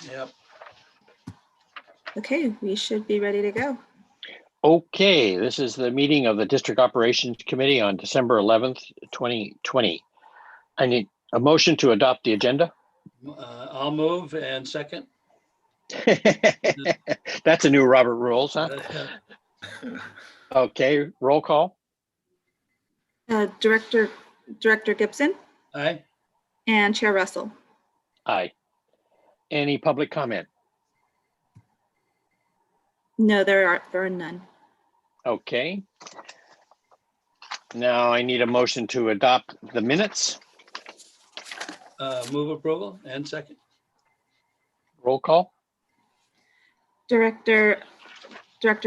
Yep. Okay, we should be ready to go. Okay, this is the meeting of the District Operations Committee on December 11th, 2020. I need a motion to adopt the agenda. I'll move and second. That's a new Robert Rules, huh? Okay, roll call. Director Gibson Aye. and Chair Russell. Aye. Any public comment? No, there are none. Okay. Now I need a motion to adopt the minutes. Move approval and second. Roll call. Director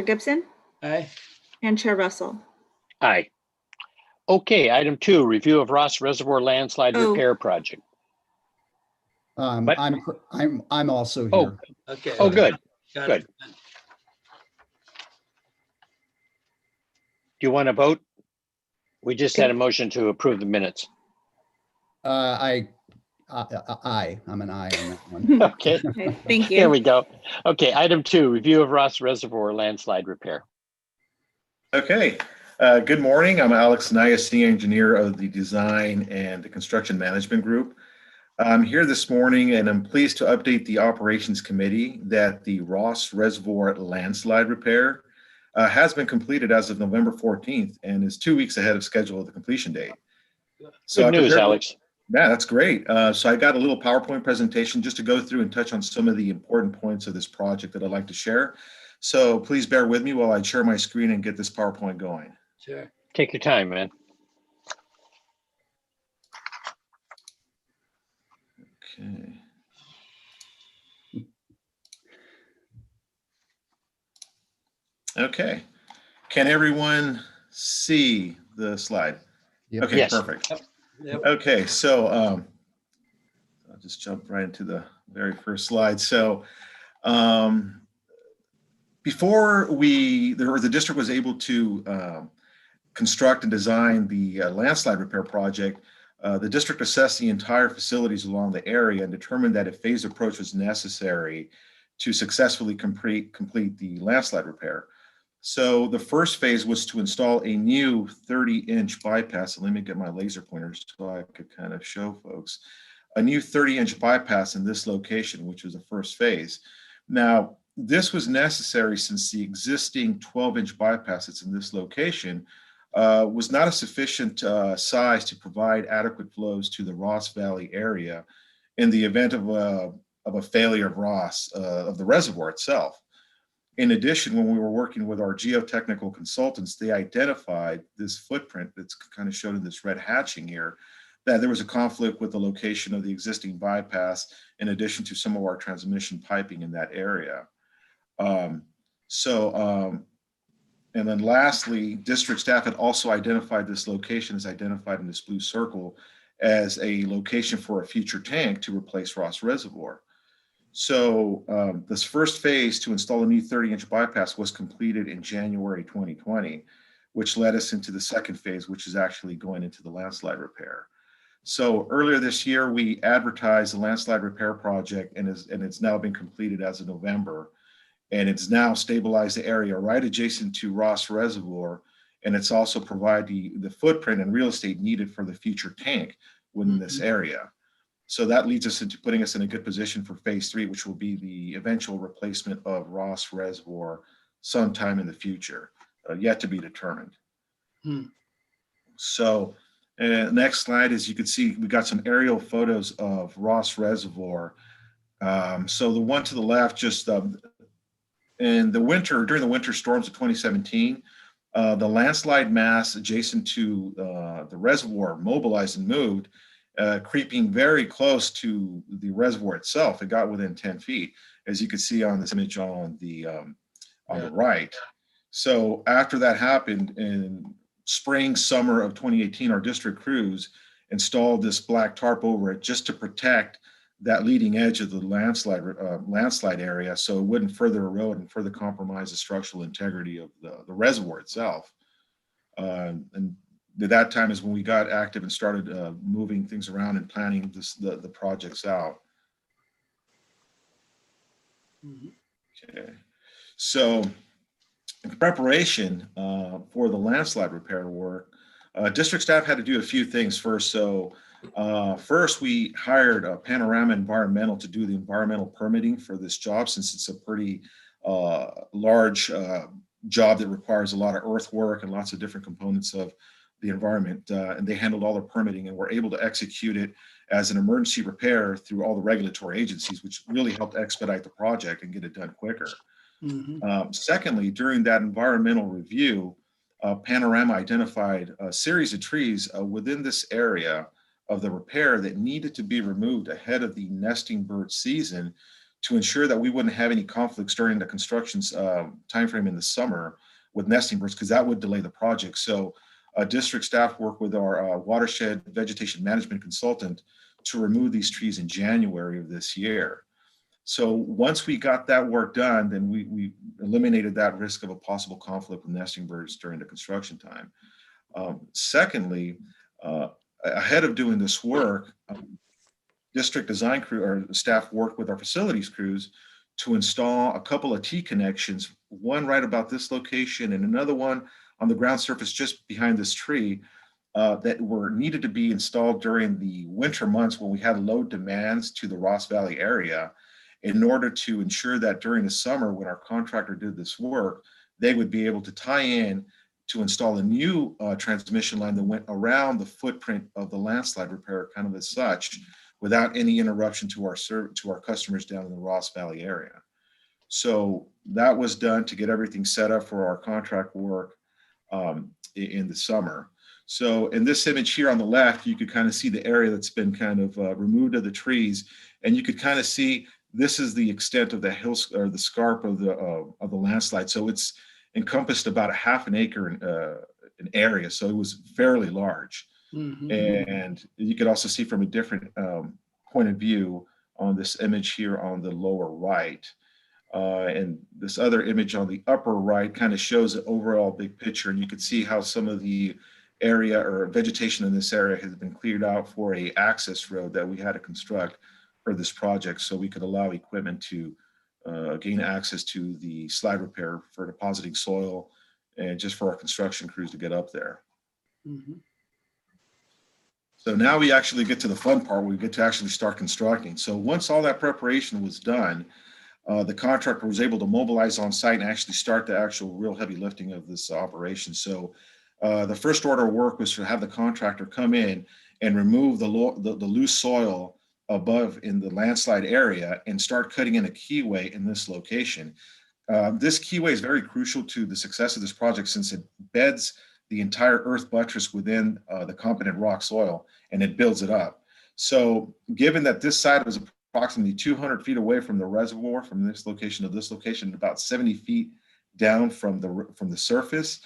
Gibson Aye. and Chair Russell. Aye. Okay, item 2, review of Ross Reservoir landslide Oh. repair project. What? I'm also Oh. here. Okay. Oh, good. Got Good. it. Do you want to vote? We just had a motion to approve the minutes. I'm an aye on that one. Okay, Okay, thank here you. we go. Okay, item 2, review of Ross Reservoir landslide repair. Okay, good morning. I'm Alex Naya, Senior Engineer of the Design and the Construction Management Group. I'm here this morning and I'm pleased to update the Operations Committee that the Ross Reservoir landslide repair has been completed as of November 14th and is 2 weeks ahead of schedule of the completion date. So Good news, Alex. Yeah, that's great. So I got a little PowerPoint presentation just to go through and touch on some of the important points of this project that I'd like to share. So please bear with me while I share my screen and get this PowerPoint going. Sure. Take your time, man. Okay. Okay. Can everyone see the slide? Yep. Okay, Yes. perfect. Yep. Okay, so I'll just jump right into the very first slide. So before the district was able to construct and design the landslide repair project, the district assessed the entire facilities along the area and determined that a phased approach was necessary to successfully complete the landslide repair. So the first phase was to install a new 30-inch bypass. And let me get my laser pointers so I could kind of show folks. A new 30-inch bypass in this location, which was the first phase. Now, this was necessary since the existing 12-inch bypass that's in this location was not a sufficient size to provide adequate flows to the Ross Valley area in the event of a failure of the reservoir itself. In addition, when we were working with our geotechnical consultants, they identified this footprint that's kind of shown in this red hatching here, that there was a conflict with the location of the existing bypass in addition to some of our transmission piping in that area. And then lastly, district staff had also identified this location as identified in this blue circle as a location for a future tank to replace Ross Reservoir. So this first phase to install a new 30-inch bypass was completed in January 2020, which led us into the second phase, which is actually going into the landslide repair. So earlier this year, we advertised the landslide repair project and it's now been completed as of November. And it's now stabilized the area right adjacent to Ross Reservoir. And it's also provide the footprint and real estate needed for the future tank within this area. So that leads us into putting us in a good position for phase 3, which will be the eventual replacement of Ross Reservoir sometime in the future, yet to be determined. So next slide, as you can see, we got some aerial photos of Ross Reservoir. So the one to the left, just in the winter, during the winter storms of 2017, the landslide mass adjacent to the reservoir mobilized and moved, creeping very close to the reservoir itself. It got within 10 feet, as you can see on this image on the right. So after that happened in spring, summer of 2018, our district crews installed this black tarp over it just to protect that leading edge of the landslide area, so it wouldn't further erode and further compromise the structural integrity of the reservoir itself. And at that time is when we got active and started moving things around and planning the projects out. Mhm. Okay. So in preparation for the landslide repair work, district staff had to do a few things first. So first, we hired Panorama Environmental to do the environmental permitting for this job, since it's a pretty large job that requires a lot of earthwork and lots of different components of the environment. And they handled all the permitting and were able to execute it as an emergency repair through all the regulatory agencies, which really helped expedite the project and get it done quicker. Mhm. Secondly, during that environmental review, Panorama identified a series of trees within this area of the repair that needed to be removed ahead of the nesting bird season to ensure that we wouldn't have any conflicts during the construction's timeframe in the summer with nesting birds, because that would delay the project. So district staff worked with our watershed vegetation management consultant to remove these trees in January of this year. So once we got that work done, then we eliminated that risk of a possible conflict with nesting birds during the construction time. Secondly, ahead of doing this work, district design crew or staff worked with our facilities crews to install a couple of T connections, one right about this location and another one on the ground surface just behind this tree, that were needed to be installed during the winter months when we had low demands to the Ross Valley area, in order to ensure that during the summer, when our contractor did this work, they would be able to tie in to install a new transmission line that went around the footprint of the landslide repair, kind of as such, without any interruption to our customers down in the Ross Valley area. So that was done to get everything set up for our contract work in the summer. So in this image here on the left, you could kind of see the area that's been kind of removed of the trees, and you could kind of see this is the extent of the hills or the scarp of the landslide. So it's encompassed about a half an acre in area. So it was fairly large. Mhm. And you could also see from a different point of view on this image here on the lower right. And this other image on the upper right kind of shows the overall big picture. And you can see how some of the area or vegetation in this area has been cleared out for a access road that we had to construct for this project, so we could allow equipment to gain access to the slide repair for depositing soil and just for our construction crews to get up there. Mhm. So now we actually get to the fun part where we get to actually start constructing. So once all that preparation was done, the contractor was able to mobilize on site and actually start the actual real heavy lifting of this operation. So the first order of work was to have the contractor come in and remove the loose soil above in the landslide area and start cutting in a keyway in this location. This keyway is very crucial to the success of this project, since it beds the entire earth buttress within the competent rock soil and it builds it up. So given that this site was approximately 200 feet away from the reservoir, from this location to this location, about 70 feet down from the surface,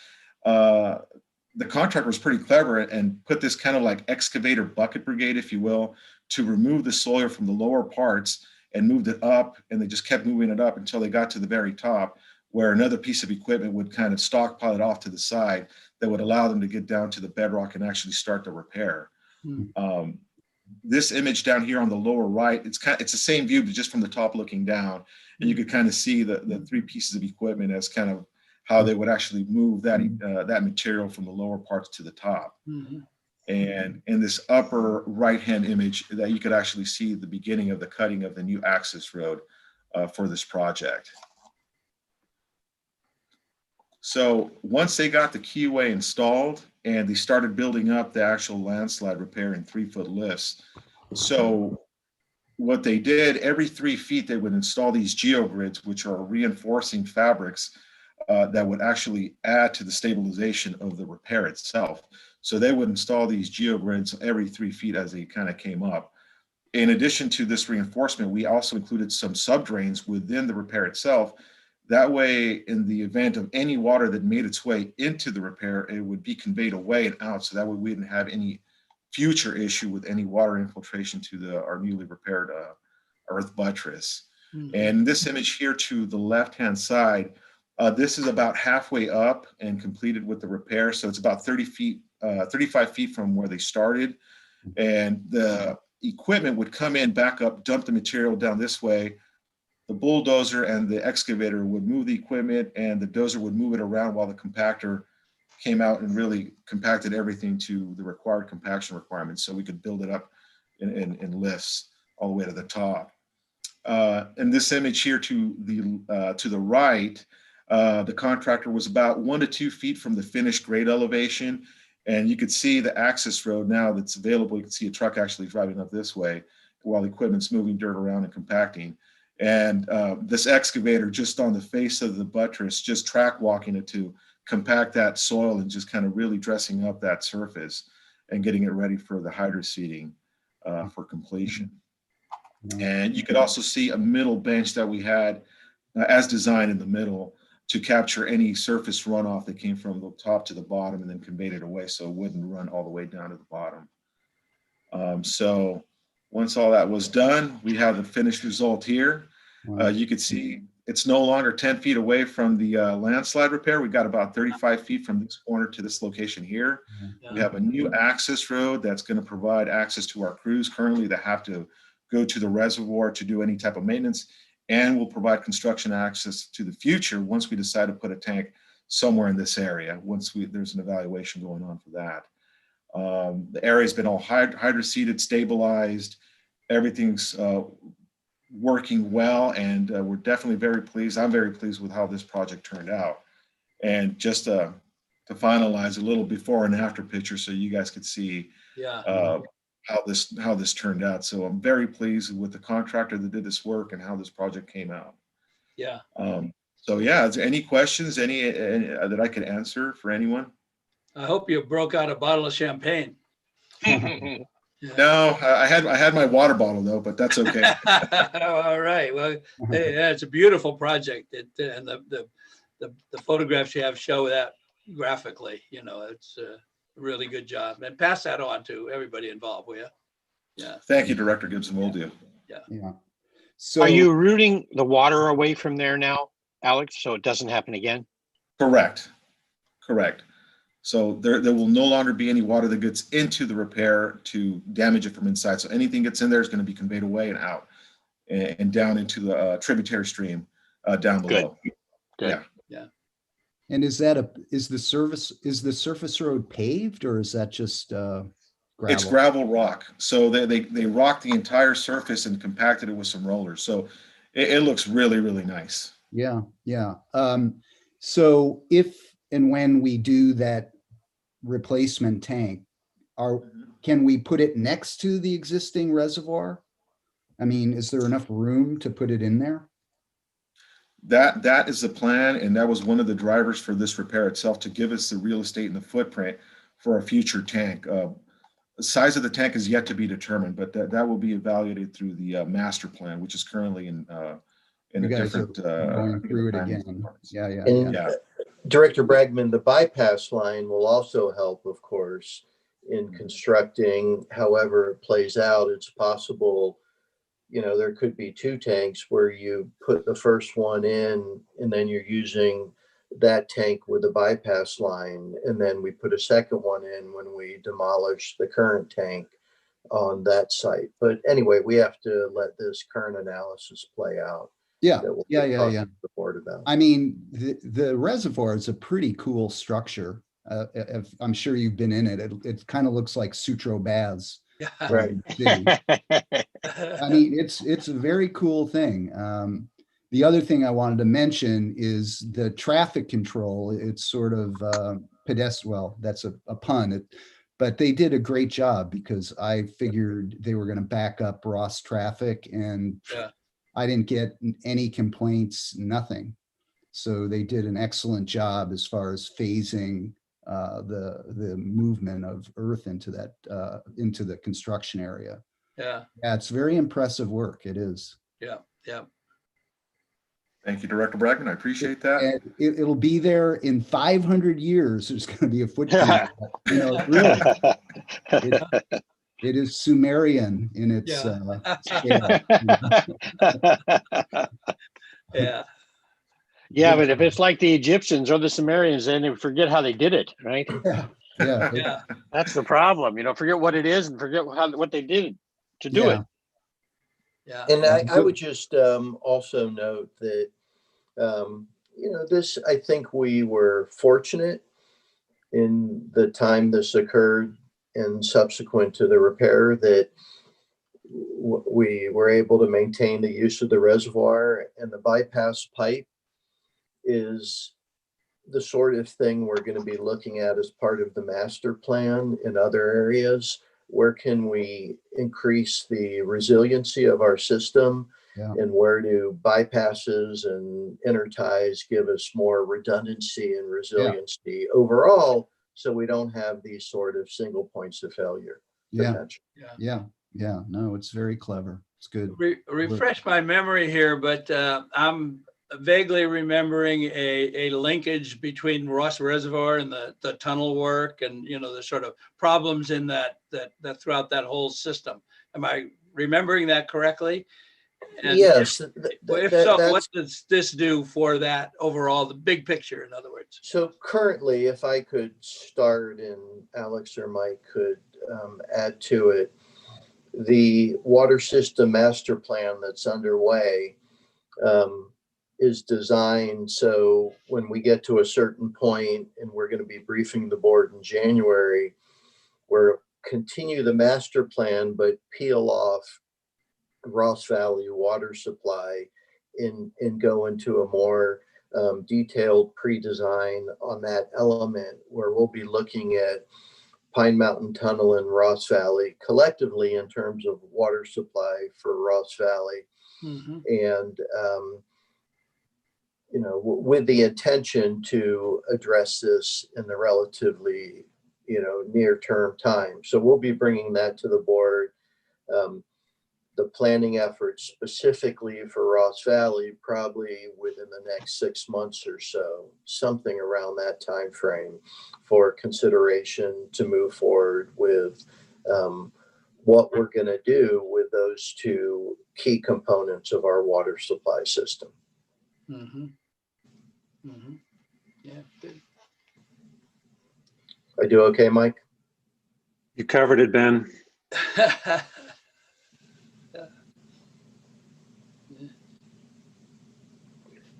the contractor was pretty clever and put this kind of like excavator bucket brigade, if you will, to remove the soil from the lower parts and moved it up, and they just kept moving it up until they got to the very top, where another piece of equipment would kind of stockpile it off to the side that would allow them to get down to the bedrock and actually start the repair. Mhm. This image down here on the lower right, it's the same view, but just from the top looking down, and you could kind of see the three pieces of equipment as kind of how they would actually move that that material from the lower parts to the top. Mhm. And in this upper right-hand image, that you could actually see the beginning of the cutting of the new access road for this project. So once they got the keyway installed and they started building up the actual landslide repair in 3-foot lifts. So what they did, every 3 feet, they would install these geogrids, which are reinforcing fabrics that would actually add to the stabilization of the repair itself. So they would install these geogrids every 3 feet as they kind of came up. In addition to this reinforcement, we also included some subdrains within the repair itself. That way, in the event of any water that made its way into the repair, it would be conveyed away and out. So that way we didn't have any future issue with any water infiltration to our newly repaired earth buttress. Mhm. And this image here to the left-hand side, this is about halfway up and completed with the repair. So it's about 35 feet from where they started. And the equipment would come in, back up, dump the material down this way, the bulldozer and the excavator would move the equipment, and the dozer would move it around while the compactor came out and really compacted everything to the required compaction requirements, so we could build it up in lifts all the way to the top. In this image here to the right, the contractor was about 1 to 2 feet from the finished grade elevation, and you could see the access road now that's available. You can see a truck actually driving up this way while the equipment's moving dirt around and compacting. And this excavator just on the face of the buttress, just track walking it to compact that soil and just kind of really dressing up that surface and getting it ready for the hydro seeding for completion. And you could also see a middle bench that we had as designed in the middle to capture any surface runoff that came from the top to the bottom and then conveyed it away so it wouldn't run all the way down to the bottom. So once all that was done, we have the finished result here. You could see it's no longer 10 feet away from the landslide repair. We got about 35 feet from this corner to this location here. We have a new access road that's going to provide access to our crews currently that have to go to the reservoir to do any type of maintenance, and will provide construction access to the future once we decide to put a tank somewhere in this area, once there's an evaluation going on for that. The area's been all hydro-seeded, stabilized, everything's working well, and we're definitely very pleased. I'm very pleased with how this project turned out. And just to finalize a little before and after picture so you guys could see how this turned out. So I'm very pleased with the contractor that did this work and how this project came out. Yeah. So yeah, is there any questions, any that I could answer for anyone? I hope you broke out a bottle of champagne. No, I had my water bottle though, but that's okay. All right. Well, hey, yeah, it's a beautiful project. And the photographs you have show that graphically. You know, it's a really good job. And pass that on to everybody involved, will you? Yeah. Thank you, Director Gibson. Will do. Yeah. So Are you routing the water away from there now, Alex, so it doesn't happen again? Correct. So there will no longer be any water that gets into the repair to damage it from inside. So anything gets in there is going to be conveyed away and out and down into the tributary stream down below. Good. Yeah. and is the surface road paved, or is that just gravel? It's gravel rock. So they rocked the entire surface and compacted it with some rollers. So it looks really, really nice. Yeah. So if and when we do that replacement tank, can we put it next to the existing reservoir? I mean, is there enough room to put it in there? That is the plan, and that was one of the drivers for this repair itself, to give us the real estate and the footprint for a future tank. The size of the tank is yet to be determined, but that will be evaluated through the master plan, which is currently in a different going through it again. And Yeah. Director Bragman, the bypass line will also help, of course, in constructing. However it plays out, it's possible, there could be 2 tanks where you put the first one in and then you're using that tank with the bypass line. And then we put a second one in when we demolish the current tank on that site. But anyway, we have to let this current analysis play out. Yeah. That we'll Yeah. talk to the board about. I mean, the reservoir is a pretty cool structure. I'm sure you've been in it. It kind of looks like Sutro baths. Right. I mean, it's a very cool thing. The other thing I wanted to mention is the traffic control. It's sort of pedestrian. Well, that's a pun. But they did a great job, because I figured they were going to back up Ross traffic, and I didn't get any complaints, nothing. So they did an excellent job as far as phasing the movement of earth into the construction area. Yeah, it's very impressive work. It is. Yeah. Thank you, Director Bragman. I appreciate that. And it'll be there in 500 years. There's going to be a footprint. It is Sumerian in its scale. Yeah, But if it's like the Egyptians or the Sumerians, then they forget how they did it, right? yeah. That's the problem. Forget what it is and forget what they did to do it. Yeah. And That's I good. would just also note that, this, I think we were fortunate in the time this occurred and subsequent to the repair that we were able to maintain the use of the reservoir, and the bypass pipe is the sort of thing we're going to be looking at as part of the master plan in other areas. Where can we increase the resiliency of our system? Yeah. And where do bypasses and interties give us more redundancy and resiliency overall, so we don't have these sort of single points of failure Yeah. potential? Yeah. Yeah. No, it's very clever. It's good. Refresh my memory here, but I'm vaguely remembering a linkage between Ross Reservoir and the tunnel work, and the sort of problems in that throughout that whole system. Am I remembering that correctly? And Yes, if so, that's what does this do for that overall, the big picture, in other words? so. Currently, if I could start and Alex or Mike could add to it, the water system master plan that's underway is designed so when we get to a certain point, and we're going to be briefing the board in January, we're continue the master plan, but peel off Ross Valley water supply and go into a more detailed pre-design on that element, where we'll be looking at Pine Mountain Tunnel and Ross Valley collectively in terms of water supply for Ross Valley. Mm-hmm. And, with the intention to address this in the relatively, near term time. So we'll be bringing that to the board. The planning efforts specifically for Ross Valley, probably within the next 6 months or so, something around that time frame, for consideration to move forward with what we're going to do with those two key components of our water supply system. Mm-hmm. Mm-hmm. Yeah, good. I do okay, Mike? You covered it, Ben.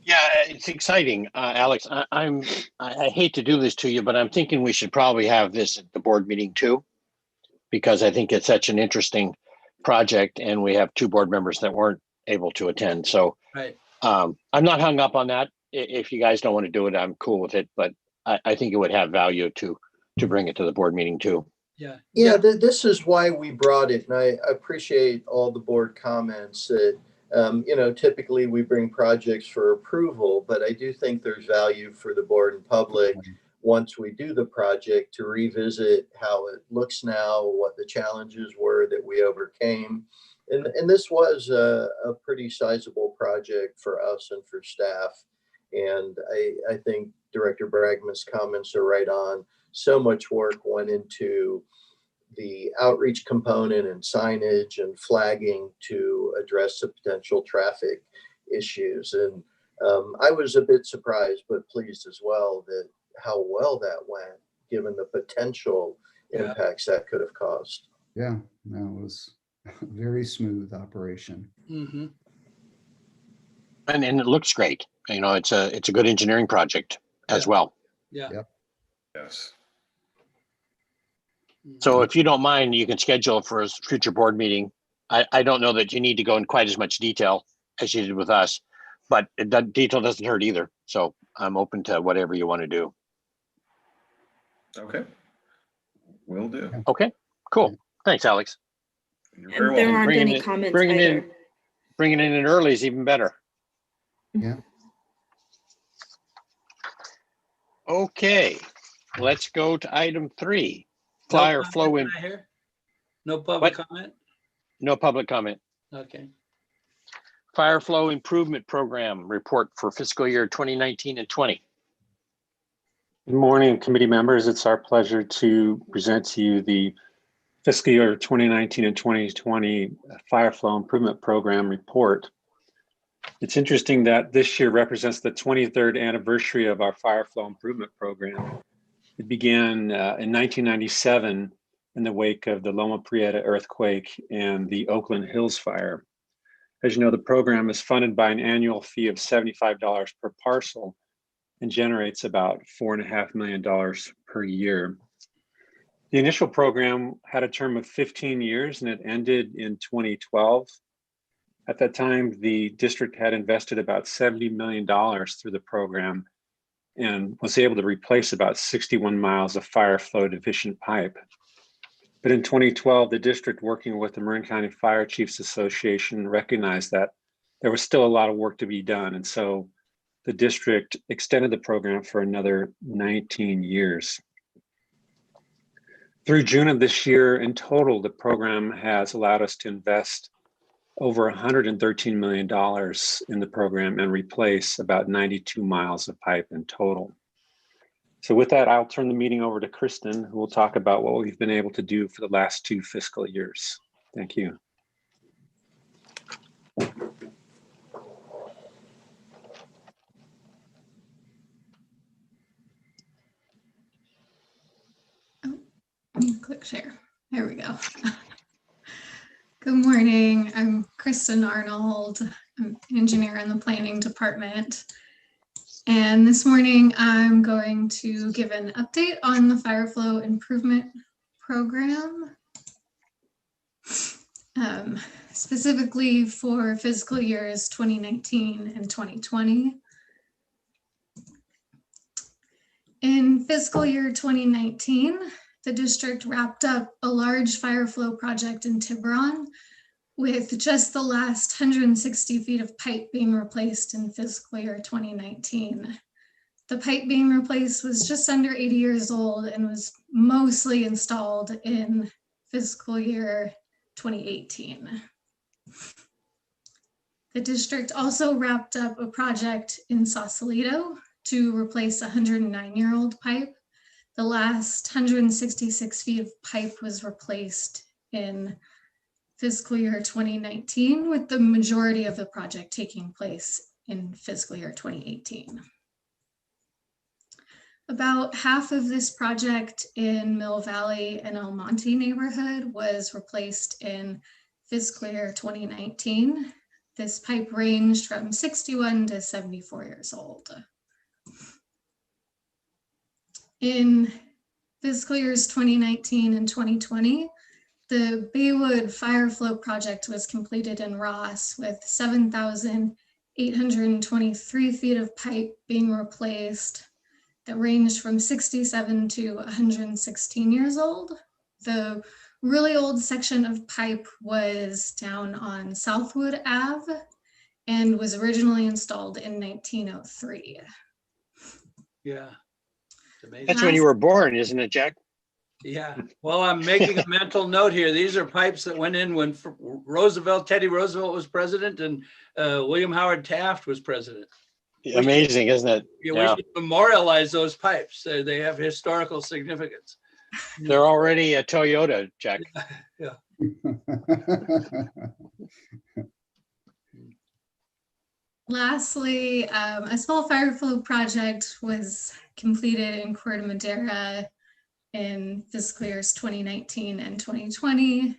Yeah, it's exciting, Alex. I hate to do this to you, but I'm thinking we should probably have this at the board meeting too, because I think it's such an interesting project, and we have 2 board members that weren't able to attend. So Right. I'm not hung up on that. If you guys don't want to do it, I'm cool with it. But I think it would have value to bring it to the board meeting too. Yeah. Yeah, this is why we brought it, and I appreciate all the board comments that, typically we bring projects for approval, but I do think there's value for the board and public, once we do the project, to revisit how it looks now, what the challenges were that we overcame. And this was a pretty sizable project for us and for staff. And I think Director Bragman's comments are right on. So much work went into the outreach component and signage and flagging to address the potential traffic issues. And I was a bit surprised, but pleased as well, that how well that went, given the potential impacts that could have caused. Yeah, no, it was a very smooth operation. Mm-hmm. And it looks great. It's a good engineering project as well. Yeah. Yep. Yes. So if you don't mind, you can schedule for a future board meeting. I don't know that you need to go in quite as much detail as you did with us, but detail doesn't hurt either. So I'm open to whatever you want to do. Okay. Will do. Okay, cool. Thanks, Alex. You're And very there welcome. aren't Bringing any it- comments bringing it either. Bringing it in early is even better. Yeah. Okay, let's go to item 3. Flyer flow in. No public comment? No public comment. Okay. Fire flow improvement program report for fiscal year 2019 and 20. Good morning, committee members. It's our pleasure to present to you the fiscal year 2019 and 2020 Fire Flow Improvement Program report. It's interesting that this year represents the 23rd anniversary of our Fire Flow Improvement Program. It began in 1997 in the wake of the Loma Prieta earthquake and the Oakland Hills fire. As you know, the program is funded by an annual fee of $75 per parcel and generates about $4.5 million per year. The initial program had a term of 15 years and it ended in 2012. At that time, the district had invested about $70 million through the program and was able to replace about 61 miles of fire flow deficient pipe. But in 2012, the district, working with the Marin County Fire Chiefs Association, recognized that there was still a lot of work to be done. And so the district extended the program for another 19 years. Through June of this year, in total, the program has allowed us to invest over $113 million in the program and replace about 92 miles of pipe in total. So with that, I'll turn the meeting over to Kristen, who will talk about what we've been able to do for the last 2 fiscal years. Thank you. Click share. There we go. Good morning. I'm Kristen Arnold. I'm engineer in the planning department. And this morning I'm going to give an update on the fire flow improvement program, specifically for fiscal years 2019 and 2020. In fiscal year 2019, the district wrapped up a large fire flow project in Tiburon with just the last 160 feet of pipe being replaced in fiscal year 2019. The pipe being replaced was just under 80 years old and was mostly installed in fiscal year 2018. The district also wrapped up a project in Sausalito to replace a 109-year-old pipe. The last 166 feet of pipe was replaced in fiscal year 2019, with the majority of the project taking place in fiscal year 2018. About half of this project in Mill Valley and Almonte neighborhood was replaced in fiscal year 2019. This pipe ranged from 61 to 74 years old. In fiscal years 2019 and 2020, the Baywood Fire Flow project was completed in Ross with 7,823 feet of pipe being replaced that ranged from 67 to 116 years old. The really old section of pipe was down on Southwood Ave and was originally installed in 1903. Yeah, it's amazing. That's when you were born, isn't it, Jack? Yeah, well, I'm making a mental note here. These are pipes that went in when Teddy Roosevelt was president and William Howard Taft was president. Amazing, isn't it? Yeah, we should memorialize those pipes. They have historical significance. They're already a Toyota, Jack. Yeah. Lastly, a small fire flow project was completed in Corte Madera in fiscal years 2019 and 2020.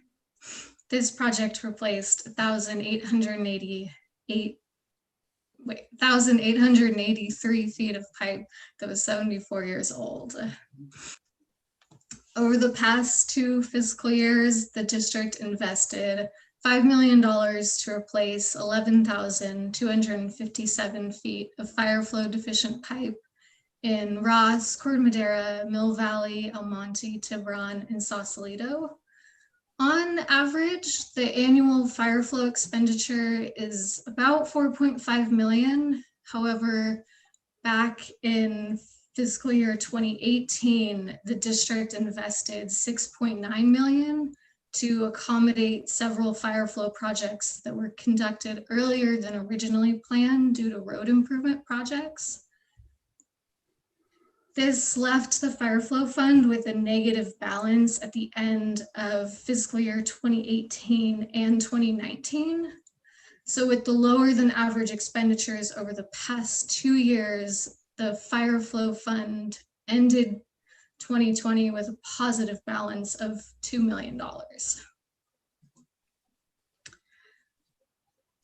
This project replaced 1,883 feet of pipe that was 74 years old. Over the past 2 fiscal years, the district invested $5 million to replace 11,257 feet of fire flow deficient pipe in Ross, Corte Madera, Mill Valley, Almonte, Tiburon, and Sausalito. On average, the annual fire flow expenditure is about 4.5 million. However, back in fiscal year 2018, the district invested 6.9 million to accommodate several fire flow projects that were conducted earlier than originally planned due to road improvement projects. This left the fire flow fund with a negative balance at the end of fiscal year 2018 and 2019. So with the lower than average expenditures over the past 2 years, the fire flow fund ended 2020 with a positive balance of $2 million.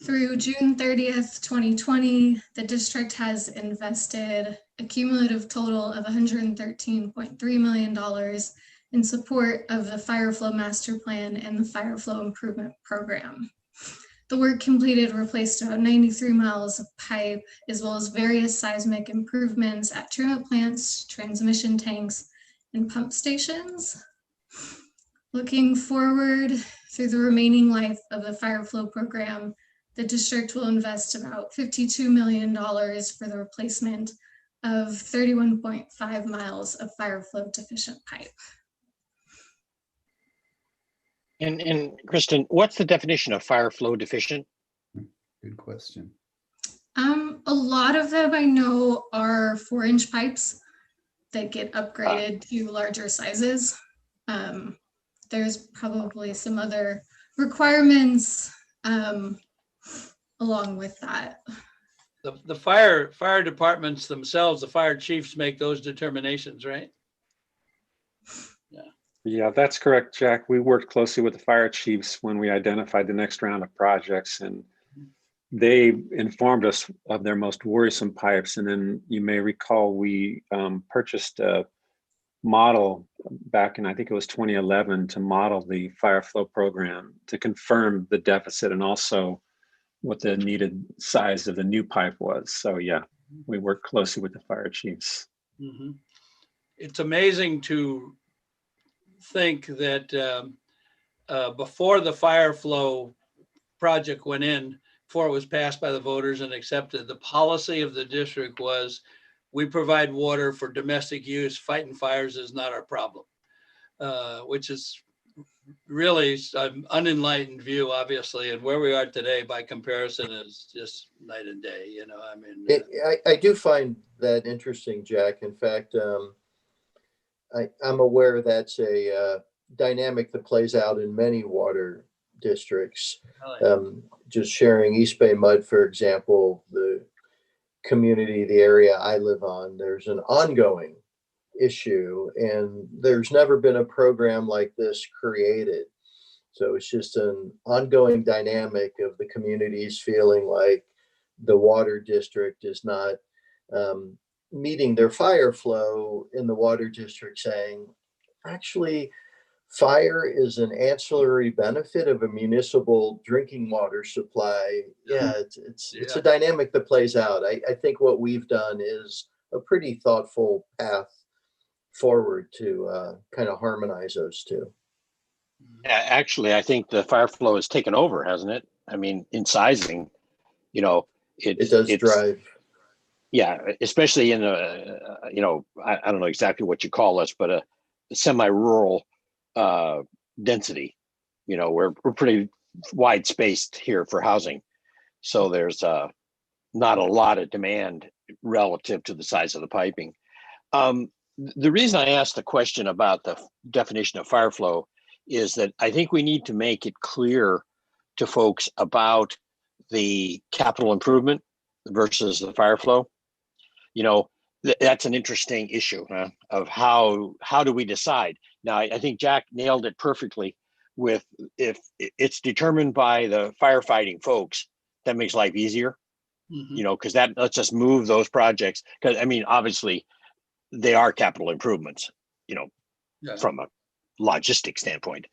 Through June 30th, 2020, the district has invested a cumulative total of $113.3 million in support of the Fire Flow Master Plan and the Fire Flow Improvement Program. The work completed replaced about 93 miles of pipe, as well as various seismic improvements at treatment plants, transmission tanks, and pump stations. Looking forward through the remaining life of the Fire Flow program, the district will invest about $52 million for the replacement of 31.5 miles of fire flow deficient pipe. And Kristen, what's the definition of fire flow deficient? Good question. A lot of them I know are 4-inch pipes that get upgraded to larger sizes. There's probably some other requirements along with that. The fire departments themselves, the fire chiefs make those determinations, right? Yeah, that's correct, Jack. We worked closely with the fire chiefs when we identified the next round of projects, and they informed us of their most worrisome pipes. And then you may recall we purchased a model back in, I think it was 2011, to model the fire flow program to confirm the deficit and also what the needed size of the new pipe was. So yeah, we worked closely with the fire chiefs. Mm-hmm. It's amazing to think that before the fire flow project went in, before it was passed by the voters and accepted, the policy of the district was we provide water for domestic use. Fighting fires is not our problem, which is really an unenlightened view, obviously, and where we are today by comparison is just night and day. You know, I mean, I do find that interesting, Jack. In fact, I'm aware that's a dynamic that plays out in many water districts. Just sharing East Bay Mud, for example, the community, the area I live on, there's an ongoing issue, and there's never been a program like this created. So it's just an ongoing dynamic of the communities feeling like the water district is not meeting their fire flow, in the water district saying, actually, fire is an ancillary benefit of a municipal drinking water supply. Yeah, it's a dynamic that plays out. I think what we've done is a pretty thoughtful path forward to kind of harmonize those two. Actually, I think the fire flow has taken over, hasn't it? I mean, in sizing, you know, it does drive. Yeah, especially in a, you know, I don't know exactly what you call us, but a semi-rural density. You know, we're pretty wide spaced here for housing, so there's not a lot of demand relative to the size of the piping. The reason I asked the question about the definition of fire flow is that I think we need to make it clear to folks about the capital improvement versus the fire flow. You know, that's an interesting issue, huh? Of how do we decide? Now, I think Jack nailed it perfectly with, if it's determined by the firefighting folks, that makes life easier, you know, because that lets us move those projects. Because I mean, obviously, they are capital improvements, you know, from a logistic standpoint.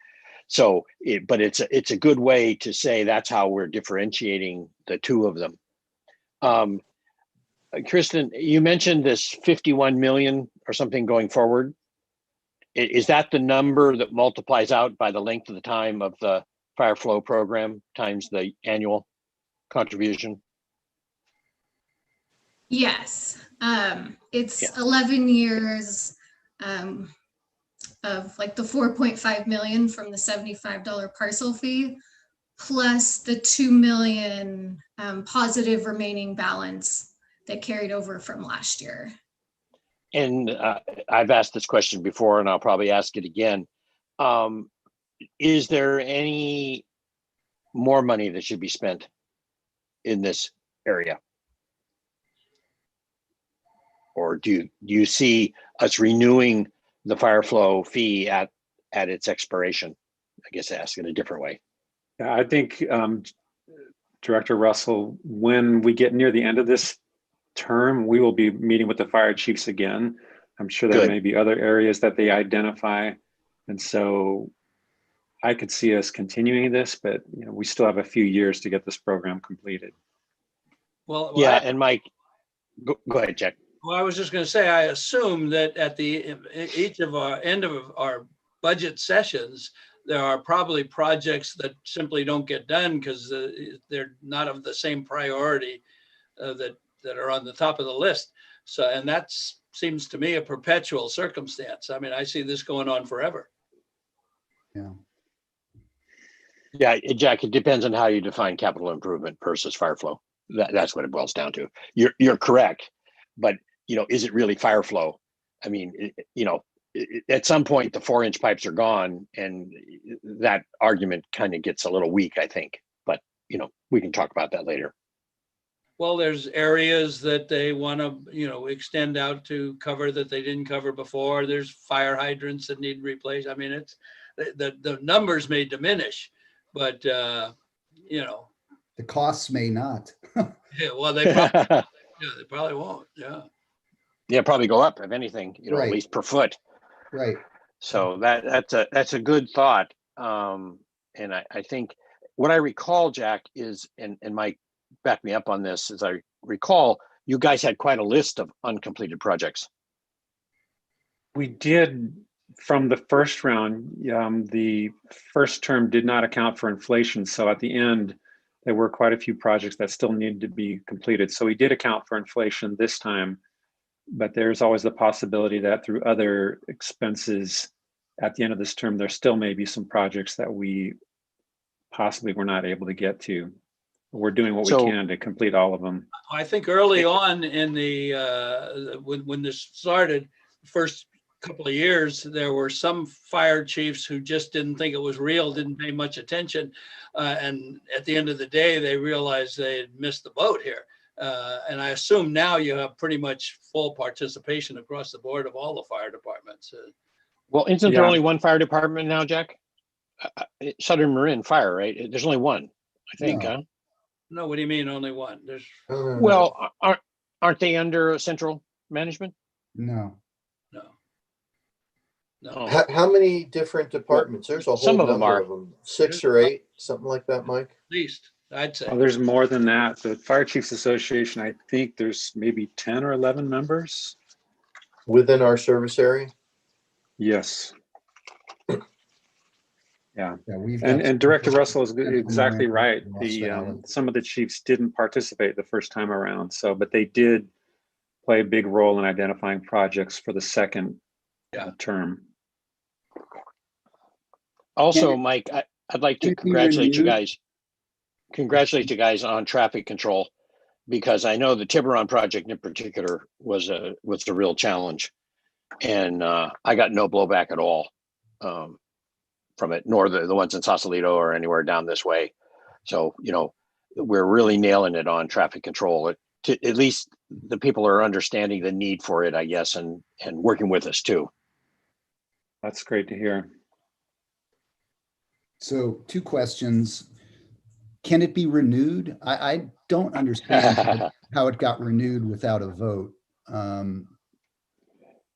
So, but it's a good way to say that's how we're differentiating the two of them. Kristen, you mentioned this 51 million or something going forward. Is that the number that multiplies out by the length of the time of the fire flow program times the annual contribution? Yes, it's 11 years of like the 4.5 million from the $75 parcel fee, plus the 2 million positive remaining balance that carried over from last year. And I've asked this question before, and I'll probably ask it again. Is there any more money that should be spent in this area? Or do you see us renewing the fire flow fee at its expiration? I guess I ask it a different way. I think Director Russell, when we get near the end of this term, we will be meeting with the fire chiefs again. I'm sure there Good. may be other areas that they identify. And so I could see us continuing this, but we still have a few years to get this program completed. Well, Yeah, and Mike, go ahead, Jack. Well, I was just going to say, I assume that at the each of our end of our budget sessions, there are probably projects that simply don't get done because they're not of the same priority that are on the top of the list. So, and that seems to me a perpetual circumstance. I mean, I see this going on forever. Yeah. Yeah, Jack, it depends on how you define capital improvement versus fire flow. That's what it boils down to. You're correct, but is it really fire flow? I mean, at some point the 4-inch pipes are gone, and that argument kind of gets a little weak, I think. But we can talk about that later. Well, there's areas that they want to, extend out to cover that they didn't cover before. There's fire hydrants that need replaced. I mean, it's the numbers may diminish, but The costs may not. yeah, well, they probably won't. Yeah. Yeah, probably go up if anything, Right. at least per foot. Right. So that's a good thought. And I think what I recall, Jack, is, and Mike back me up on this, as I recall, you guys had quite a list of uncompleted projects. We did from the first round. The first term did not account for inflation. So at the end, there were quite a few projects that still needed to be completed. So we did account for inflation this time, but there's always the possibility that through other expenses at the end of this term, there still may be some projects that we possibly were not able to get to. We're doing what we can to complete all of them. I think early on in the when this started, first couple of years, there were some fire chiefs who just didn't think it was real, didn't pay much attention, and at the end of the day, they realized they had missed the boat here. And I assume now you have pretty much full participation across the board of all the fire departments. Well, isn't there only one fire department now, Jack? Southern Marin Fire, right? There's only one, I think. No. Huh? No, what do you mean only one? There's Well, aren't they under central management? No. no. Oh. How many different departments? There's a whole Some of them number are. of them. 6 or 8, something like that, Mike. At least I'd say. Oh, there's more than that. The Fire Chiefs Association, I think there's maybe 10 or 11 members. Within our service area? Yes. Yeah. Yeah, we've got And Director Russell is exactly Central right. Marin, The some of the chiefs didn't participate the first time around, but they did play a big role in identifying projects for the second term. Also, Mike, I'd like to congratulate you guys. Congratulate you guys on traffic control, because I know the Tiburon project in particular was a real challenge, and I got no blowback at all from it, nor the ones in Sausalito or anywhere down this way. So we're really nailing it on traffic control. At least the people are understanding the need for it, I guess, and working with us too. That's great to hear. So 2 questions. Can it be renewed? I don't understand how it got renewed without a vote.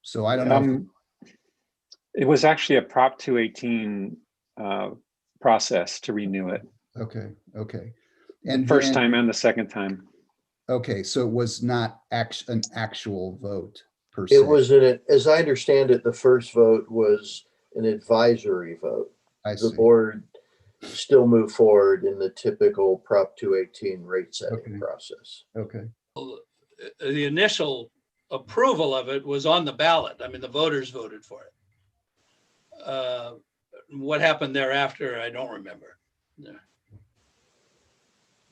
So I don't know. It was actually a Prop 218 process to renew it. Okay. And the first time and the second time. Okay, so it was not an actual vote per se. It was, as I understand it, the first vote was an advisory vote. The board still moved forward in the typical Prop 218 rate setting process. Okay. The initial approval of it was on the ballot. I mean, the voters voted for it. What happened thereafter, I don't remember. Yeah.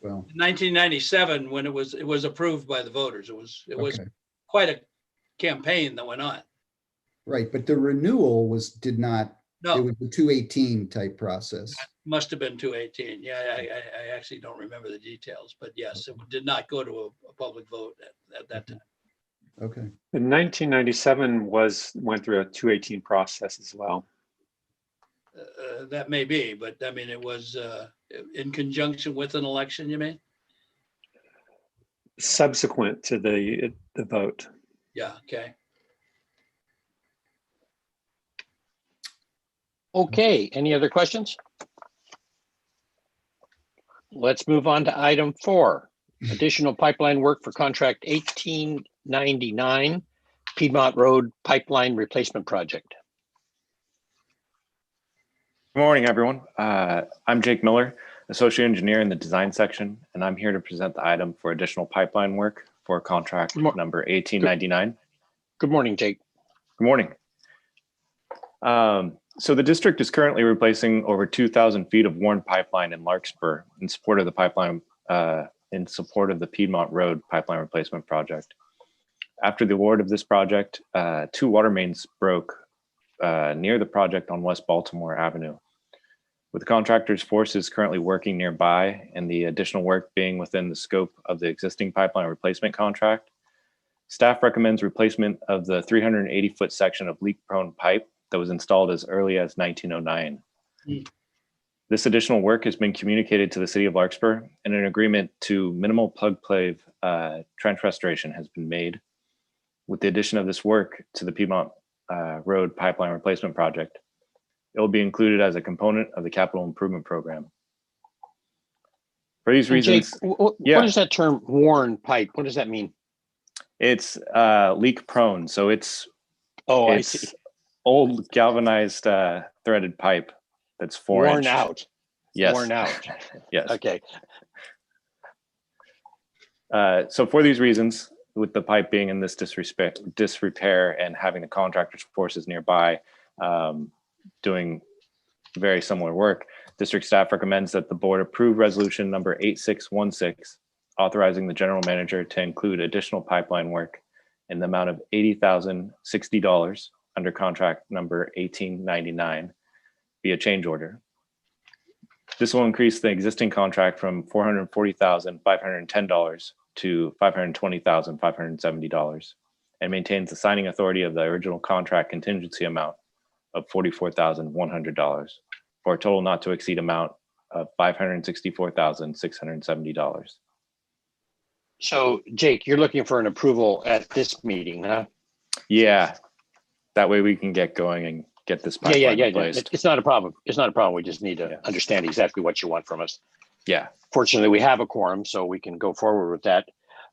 Well, in 1997, when it was approved by the voters, it was quite a campaign that went on. Right, but the renewal did not. No. It was a 218 type process. That must have been 218. Yeah, I actually don't remember the details, but yes, it did not go to a public vote at that time. Okay. In 1997 went through a 218 process as well. That may be, but I mean, it in conjunction with an election, you mean? Subsequent to the vote. Yeah, okay. Okay, any other questions? Let's move on to item 4, additional pipeline work for contract 1899 Piedmont Road Pipeline Replacement Project. Good morning, everyone. I'm Jake Miller, Associate Engineer in the Design section, and I'm here to present the item for additional pipeline work for contract number 1899. Good morning, Jake. Good morning. So the district is currently replacing over 2,000 feet of worn pipeline in Larkspur in support of the pipeline, in support of the Piedmont Road Pipeline Replacement Project. After the award of this project, 2 water mains broke near the project on West Baltimore Avenue. With the contractor's forces currently working nearby and the additional work being within the scope of the existing pipeline replacement contract, staff recommends replacement of the 380-foot section of leak-prone pipe that was installed as early as 1909. This additional work has been communicated to the city of Larkspur, and an agreement to minimal plug-plave trench restoration has been made. With the addition of this work to the Piedmont Road Pipeline Replacement Project, it will be included as a component of the capital improvement program. For these reasons, Jake, what is that term, worn pipe? What does that mean? It's leak prone. So it's I see. Old galvanized threaded pipe that's 4 Worn inch. out. Yes. Worn out. Yes. Okay. So for these reasons, with the pipe being in this disrepair and having the contractor's forces nearby doing very similar work, district staff recommends that the board approve resolution number 8616, authorizing the general manager to include additional pipeline work in the amount of $80,060 under contract number 1899 via change order. This will increase the existing contract from $440,510 to $520,570 and maintains the signing authority of the original contract contingency amount of $44,100 for a total not to exceed amount of $564,670. So Jake, you're looking for an approval at this meeting, huh? Yeah, that way we can get going and get this pipeline replaced. It's not a problem. It's not a problem. We just need to understand exactly what you want from us. Yeah. Fortunately, we have a quorum, so we can go forward with that.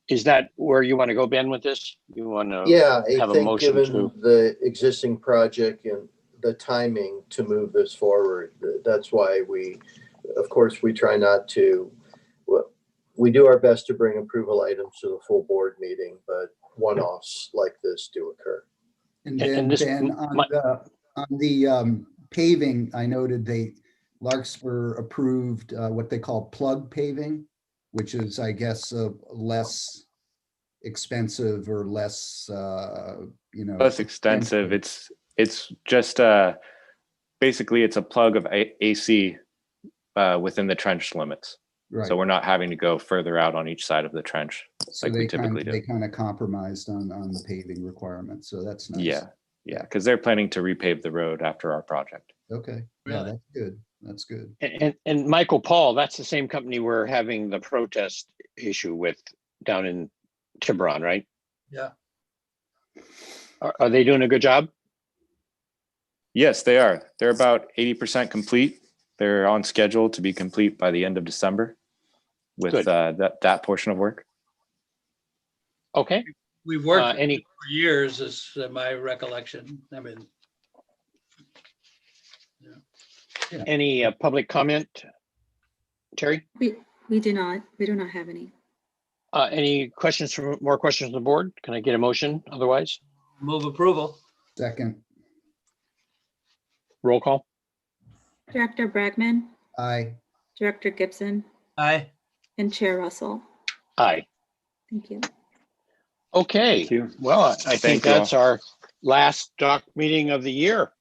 Is that where you want to go, Ben, with this? You want to have a motion given the existing project and the timing to move this forward, that's why of course, we try not to, we do our best to bring approval items to the full board meeting, but one-offs like this do occur. And then, Ben, on the paving, I noted Larkspur approved what they call plug paving, which is, I guess, less expensive or less, less extensive. It's just basically it's a plug of AC within the trench limits. Right. So we're not having to go further out on each side of the trench like we typically do. They kind of compromised on the paving requirements, so that's nice. Yeah, because they're planning to repave the road after our project. Okay, yeah, that's good. That's good. And Michael Paul, that's the same company we're having the protest issue with down in Tiburon, right? Yeah. Are they doing a good job? Yes, they are. They're about 80% complete. They're on schedule to be complete by the end of December with that portion of work. Okay. We've worked for years, is my recollection. I mean, any public comment, Terry? We do not have any. Any questions more questions on the board? Can I get a motion otherwise? Move approval. Second. Roll call. Director Bregman. Aye. Director Gibson. Aye. And Chair Russell. Aye. Thank you. Okay. Thank you. Well, I think that's our last doc meeting of the year.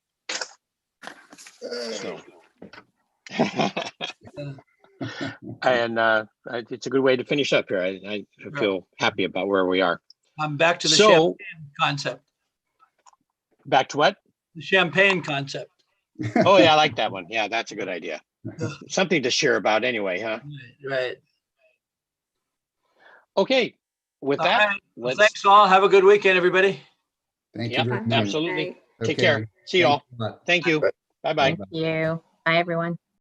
So. And it's a good way to finish up here. I feel happy about where we are. I'm back to the champagne concept. Back to what? The champagne concept. Oh yeah, I like that one. Yeah, that's a good idea. something to share about anyway, huh? Right. Okay, with All that, right. Well, let's, thanks all. Have a good weekend, everybody. Thank you Yep, very much. absolutely. Bye. Take Okay. care. See you all. Thanks a lot. Thank you. Bye-bye. Thank you. Bye, everyone.